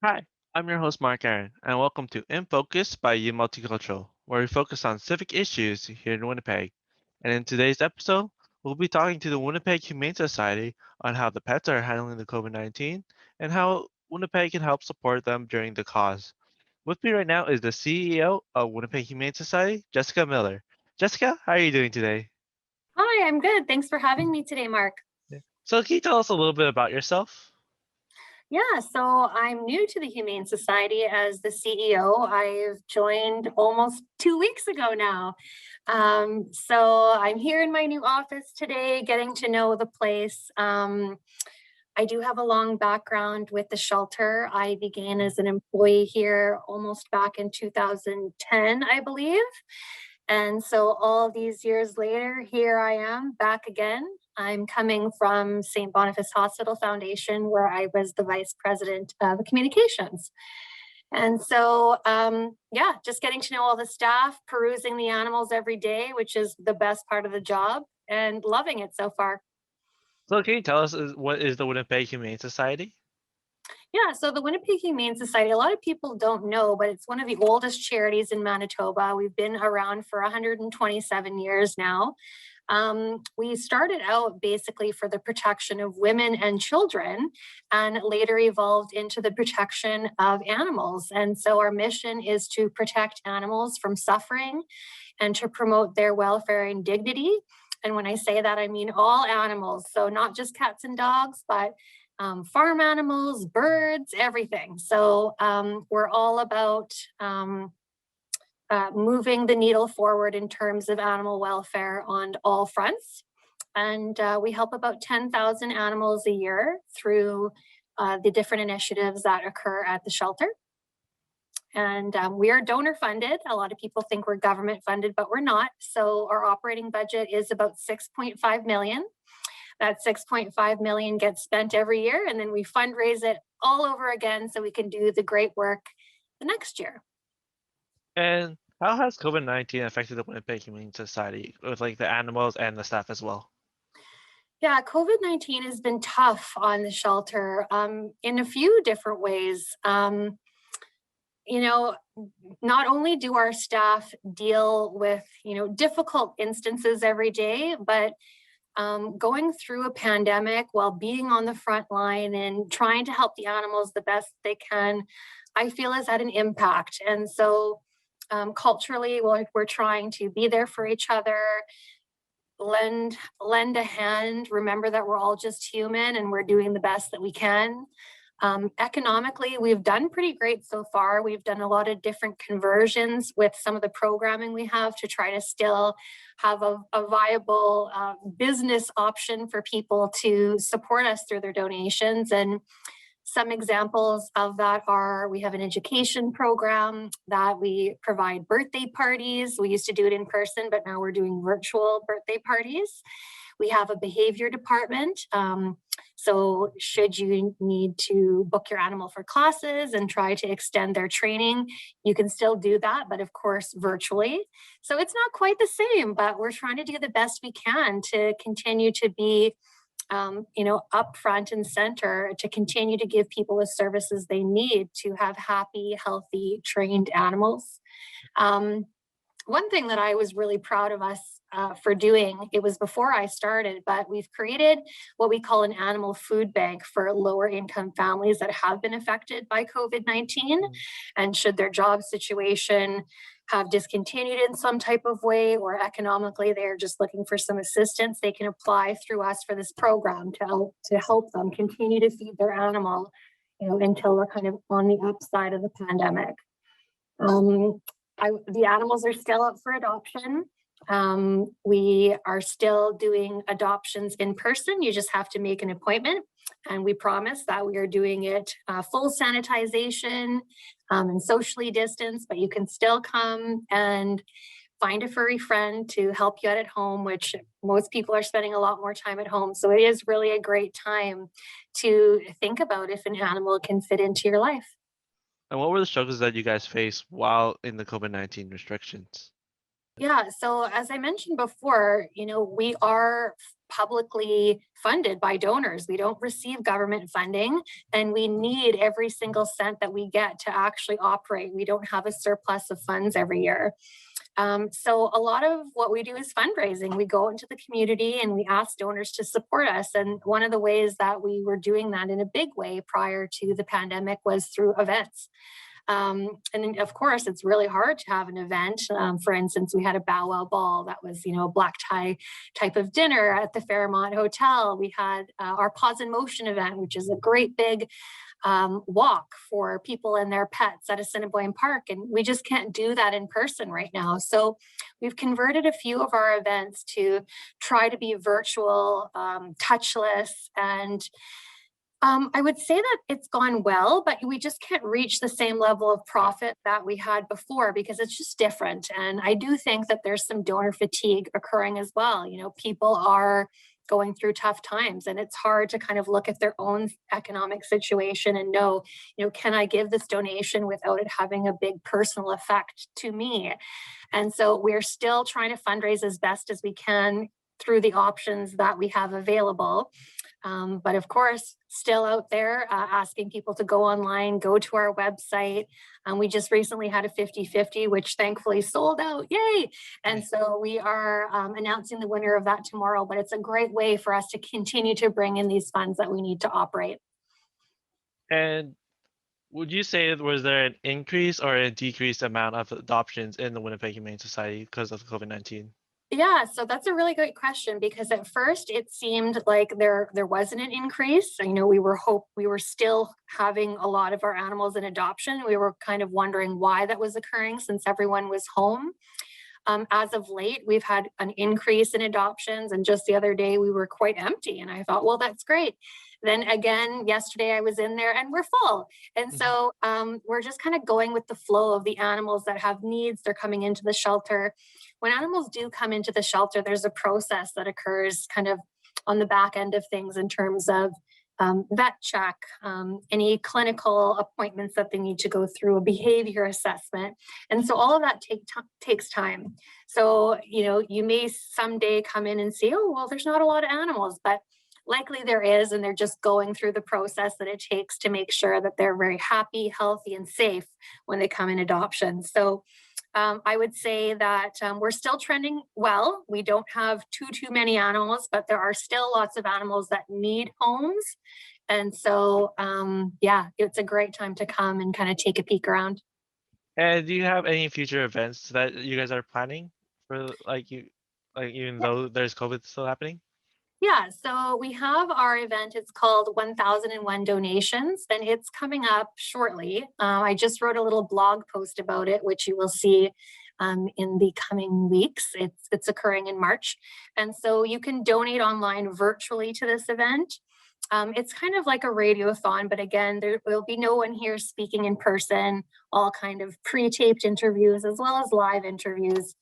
Hi, I'm your host Mark Aaron, and welcome to In Focus by U Multicultural, where we focus on civic issues here in Winnipeg. And in today's episode, we'll be talking to the Winnipeg Humane Society on how the pets are handling the COVID-19 and how Winnipeg can help support them during the cause. With me right now is the CEO of Winnipeg Humane Society, Jessica Miller. Jessica, how are you doing today? Hi, I'm good. Thanks for having me today, Mark. Yeah. So, can you tell us a little bit about yourself? Yeah, so I'm new to the Humane Society as the CEO. I've joined almost 2 weeks ago now. So I'm here in my new office today, getting to know the place. I do have a long background with the shelter. I began as an employee here almost back in 2010, I believe. And so all these years later, here I am back again. I'm coming from St. Boniface Hospital Foundation, where I was the vice president of communications. And so, yeah, just getting to know all the staff, perusing the animals every day, which is the best part of the job, and loving it so far. So, can you tell us what is the Winnipeg Humane Society? Yeah, so the Winnipeg Humane Society, a lot of people don't know, but it's one of the oldest charities in Manitoba. We've been around for 127 years now. We started out basically for the protection of women and children, and later evolved into the protection of animals. And so our mission is to protect animals from suffering and to promote their welfare and dignity. And when I say that, I mean all animals. So not just cats and dogs, but farm animals, birds, everything. So we're all about moving the needle forward in terms of animal welfare on all fronts. And we help about 10,000 animals a year through the different initiatives that occur at the shelter. And we are donor funded. A lot of people think we're government funded, but we're not. So our operating budget is about 6.5 million. That 6.5 million gets spent every year, and then we fundraise it all over again so we can do the great work the next year. And how has COVID-19 affected the Winnipeg Humane Society with like the animals and the staff as well? Yeah, COVID-19 has been tough on the shelter in a few different ways. You know, not only do our staff deal with, difficult instances every day, but going through a pandemic while being on the front line and trying to help the animals the best they can, I feel has had an impact. And so culturally, we're trying to be there for each other, lend a hand, remember that we're all just human and we're doing the best that we can. Economically, we've done pretty great so far. We've done a lot of different conversions with some of the programming we have to try to still have a viable business option for people to support us through their donations. And some examples of that are we have an education program that we provide birthday parties. We used to do it in person, but now we're doing virtual birthday parties. We have a behavior department. So, should you need to book your animal for classes and try to extend their training, you can still do that, but of course, virtually. So, it's not quite the same, but we're trying to do the best we can to continue to be up front and center to continue to give people the services they need to have happy, healthy, trained animals. Um, One thing that I was really proud of us for doing, it was before I started, but we've created what we call an animal food bank for lower income families that have been affected by COVID 19. Mm. And should their job situation have discontinued in some type of way, or economically they're just looking for some assistance, they can apply through us for this program to help them continue to feed their animal, until we're kind of on the upside of the pandemic. Um, the animals are still up for adoption. We are still doing adoptions in person. You just have to make an appointment. And we promise that we are doing it full sanitization and socially distanced, but you can still come and find a furry friend to help you out at home, which most people are spending a lot more time at home. So it is really a great time to think about if an animal can fit into your life. And what were the struggles that you guys faced while in the COVID-19 restrictions? Yeah. So as I mentioned before, we are publicly funded by donors. We don't receive government funding, and we need every single cent that we get to actually operate. We don't have a surplus of funds every year. So a lot of what we do is fundraising. We go into the community and we ask donors to support us. And one of the ways that we were doing that in a big way prior to the pandemic was through events. And of course, it's really hard to have an event. For instance, we had a bow wow ball that was, a black tie type of dinner at the Fairmont Hotel. We had our Pause in Motion event, which is a great big walk for people and their pets at Assiniboine Park. And we just can't do that in person right now. So we've converted a few of our events to try to be virtual, touchless, and I would say that it's gone well, but we just can't reach the same level of profit that we had before because it's just different. And I do think that there's some donor fatigue occurring as well. People are going through tough times, and it's hard to kind of look at their own economic situation and know, can I give this donation without it having a big personal effect to me? And so we're still trying to fundraise as best as we can through the options that we have available. But of course, still out there asking people to go online, go to our website. We just recently had a 50-50, which thankfully sold out. Yay! And so we are announcing the winner of that tomorrow. But it's a great way for us to continue to bring in these funds that we need to operate. And would you say was there an increase or a decreased amount of adoptions in the Winnipeg Humane Society because of COVID-19? Yeah, so that's a really great question because at first it seemed like there wasn't an increase. We were still having a lot of our animals in adoption. We were kind of wondering why that was occurring since everyone was home. As of late, we've had an increase in adoptions, and just the other day we were quite empty. And I thought, well, that's great. Then again, yesterday I was in there and we're full. And so we're just kind of going with the flow of the animals that have needs. They're coming into the shelter. When animals do come into the shelter, there's a process that occurs kind of on the back end of things in terms of vet check, any clinical appointments that they need to go through, a behavior assessment. And so all of that takes time. So, you may someday come in and see, oh, well, there's not a lot of animals, but likely there is, and they're just going through the process that it takes to make sure that they're very happy, healthy, and safe when they come in adoption. So I would say that we're still trending well. We don't have too many animals, but there are still lots of animals that need homes. And so, it's a great time to come and kind of take a peek around. And do you have any future events that you guys are planning for, even though there's COVID still happening? Yeah, so we have our event. It's called 1001 Donations, and it's coming up shortly. I just wrote a little blog post about it, which you will see in the coming weeks. It's occurring in March. And so you can donate online virtually to this event. It's kind of like a radiothon, but again, there will be no one here speaking in person, all kind of pre-taped interviews as well as live interviews.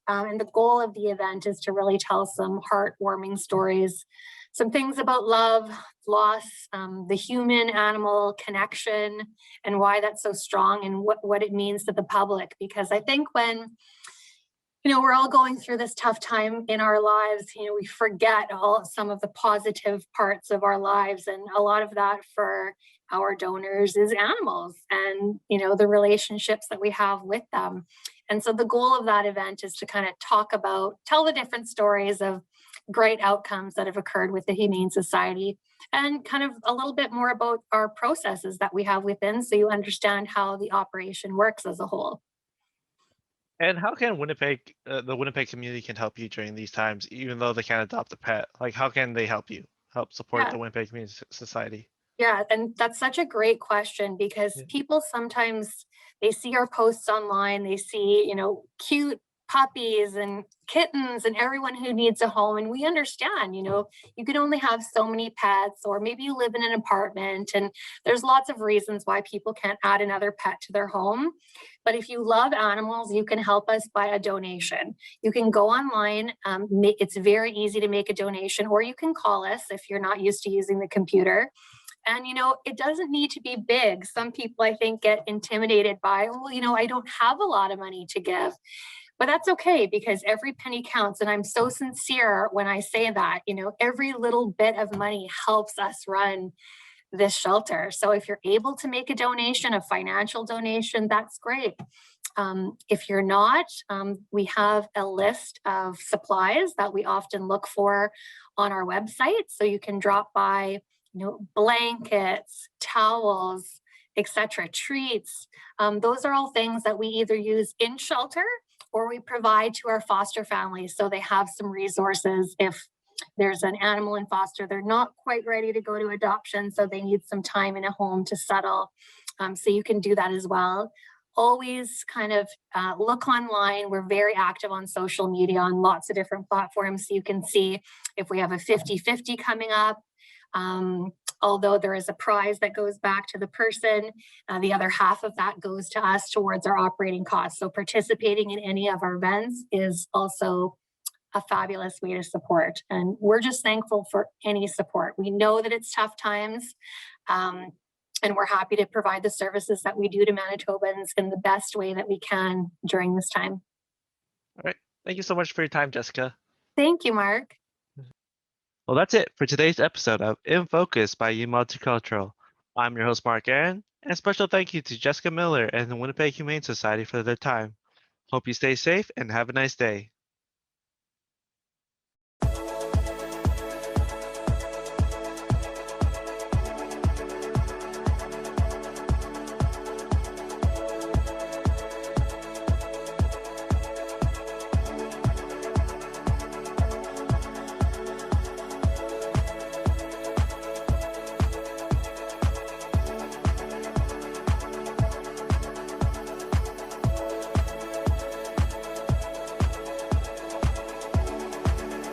And the goal of the event is to really tell some heartwarming stories, some things about love, loss, the human-animal connection, and why that's so strong and what it means to the public. Because I think when we're all going through this tough time in our lives, we forget some of the positive parts of our lives. And a lot of that for our donors is animals and, the relationships that we have with them. And so the goal of that event is to kind of tell the different stories of great outcomes that have occurred with the Humane Society and kind of a little bit more about our processes that we have within so you understand how the operation works as a whole. And how can the Winnipeg community can help you during these times, even though they can't adopt a pet? Like, how can they help support Yeah. the Winnipeg Community Society? Yeah, and that's such a great question because Yeah. people sometimes they see our posts online, they see, cute puppies and kittens and everyone who needs a home. And we understand, you can only have so many pets, or maybe you live in an apartment, and there's lots of reasons why people can't add another pet to their home. But if you love animals, you can help us by a donation. You can go online. It's very easy to make a donation, or you can call us if you're not used to using the computer. And, it doesn't need to be big. Some people, I think, get intimidated by, I don't have a lot of money to give. But that's okay because every penny counts. And I'm so sincere when I say that, every little bit of money helps us run this shelter. So if you're able to make a donation, a financial donation, that's great. If you're not, we have a list of supplies that we often look for on our website. So you can drop by, blankets, towels, etc., treats. Those are all things that we either use in shelter or we provide to our foster families so they have some resources if there's an animal in foster, they're not quite ready to go to adoption, so they need some time in a home to settle. So you can do that as well. Always kind of look online. We're very active on social media on lots of different platforms. So you can see if we have a 50-50 coming up. Although there is a prize that goes back to the person, the other half of that goes to us towards our operating costs. So participating in any of our events is also a fabulous way to support. And we're just thankful for any support. We know that it's tough times, and we're happy to provide the services that we do to Manitobans in the best way that we can during this time. All right. Thank you so much for your time, Jessica. Thank you, Mark. Well, that's it for today's episode of In Focus by U Multicultural. I'm your host, Mark Aaron, and a special thank you to Jessica Miller and the Winnipeg Humane Society for their time. Hope you stay safe and have a nice day.